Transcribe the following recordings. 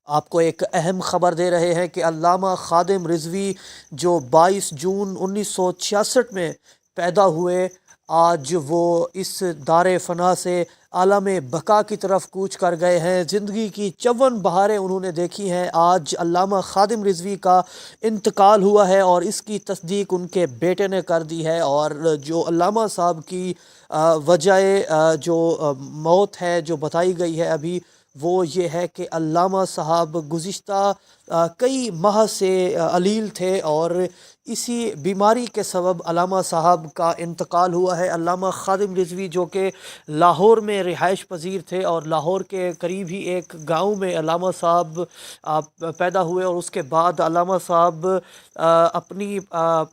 آپ کو ایک اہم خبر دے رہے ہیں کہ علامہ خادم رضوی جو 22 جون 1966 میں پیدا ہوئے، آج وہ اس دار فنا سے عالم بقا کی طرف کوچ کر گئے ہیں۔ زندگی کی 54 بہاریں انہوں نے دیکھی ہیں۔ آج علامہ خادم رضوی کا انتقال ہوا ہے اور اس کی تصدیق ان کے بیٹے نے کر دی ہے۔ اور جو علامہ صاحب کی وجہ جو موت ہے جو بتائی گئی ہے ابھی، وہ یہ ہے کہ علامہ صاحب گزشتہ کئی ماہ سے علیل تھے اور اسی بیماری کے سبب علامہ صاحب کا انتقال ہوا ہے۔ علامہ خادم رضوی جو کہ لاہور میں رہائش پذیر تھے اور لاہور کے قریب ہی ایک گاؤں میں علامہ صاحب پیدا ہوئے، اور اس کے بعد علامہ صاحب اپنی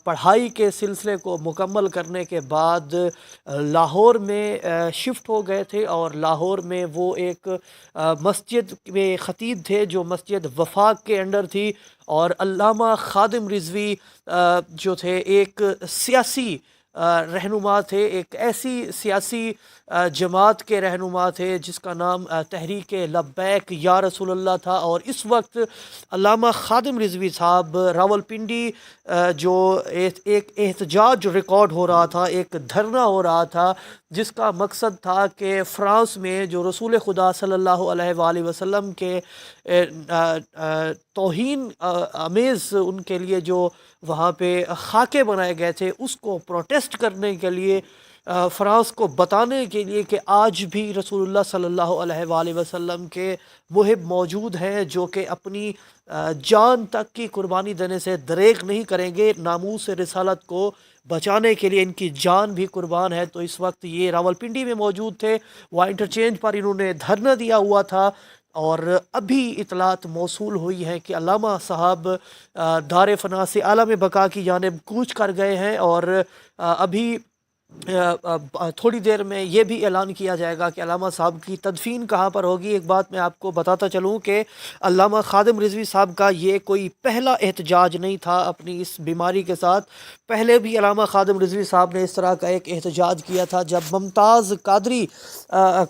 پڑھائی کے سلسلے کو مکمل کرنے کے بعد لاہور میں شفٹ ہو گئے تھے، اور لاہور میں وہ ایک مسجد میں خطیب تھے جو مسجد وفاق کے انڈر تھی۔ اور علامہ خادم رضوی جو تھے ایک سیاسی رہنما تھے، ایک ایسی سیاسی جماعت کے رہنما تھے جس کا نام تحریک لبیک یا رسول اللہ تھا۔ اور اس وقت علامہ خادم رضوی صاحب راولپنڈی جو ایک احتجاج ریکارڈ ہو رہا تھا، ایک دھرنا ہو رہا تھا، جس کا مقصد تھا کہ فرانس میں جو رسول خدا صلی اللہ علیہ وآلہ وسلم کے توہین آمیز ان کے لیے جو وہاں پہ خاکے بنائے گئے تھے، اس کو پروٹیسٹ کرنے کے لیے، فرانس کو بتانے کے لیے کہ آج بھی رسول اللہ صلی اللہ علیہ وآلہ وسلم کے محب موجود ہیں جو کہ اپنی جان تک کی قربانی دینے سے دریغ نہیں کریں گے، ناموس رسالت کو بچانے کے لیے ان کی جان بھی قربان ہے۔ تو اس وقت یہ راولپنڈی میں موجود تھے، وہاں انٹرچینج پر انہوں نے دھرنا دیا ہوا تھا، اور ابھی اطلاعات موصول ہوئی ہیں کہ علامہ صاحب دار فنا سے عالم بقا کی جانب کوچ کر گئے ہیں۔ اور ابھی تھوڑی دیر میں یہ بھی اعلان کیا جائے گا کہ علامہ صاحب کی تدفین کہاں پر ہوگی۔ ایک بات میں آپ کو بتاتا چلوں کہ علامہ خادم رضوی صاحب کا یہ کوئی پہلا احتجاج نہیں تھا اپنی اس بیماری کے ساتھ۔ پہلے بھی علامہ خادم رضوی صاحب نے اس طرح کا ایک احتجاج کیا تھا جب ممتاز قادری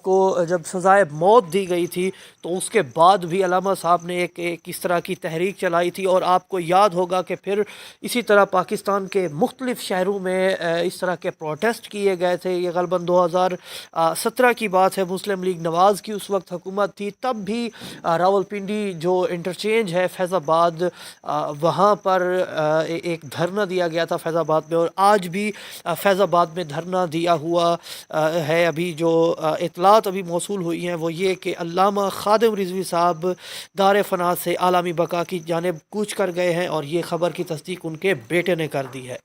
کو جب سزائے موت دی گئی تھی، تو اس کے بعد بھی علامہ صاحب نے ایک اس طرح کی تحریک چلائی تھی۔ اور آپ کو یاد ہوگا کہ پھر اسی طرح پاکستان کے مختلف شہروں میں اس طرح کے پروٹیسٹ کیے گئے تھے۔ یہ غالباً 2017 کی بات ہے، مسلم لیگ نواز کی اس وقت حکومت تھی، تب بھی راولپنڈی جو انٹرچینج ہے فیض آباد، وہاں پر ایک دھرنا دیا گیا تھا فیض آباد میں، اور آج بھی فیض آباد میں دھرنا دیا ہوا ہے۔ ابھی جو اطلاعات ابھی موصول ہوئی ہیں وہ یہ کہ علامہ خادم رضوی صاحب دار فنا سے عالمی بقا کی جانب کوچ کر گئے ہیں، اور یہ خبر کی تصدیق ان کے بیٹے نے کر دی ہے۔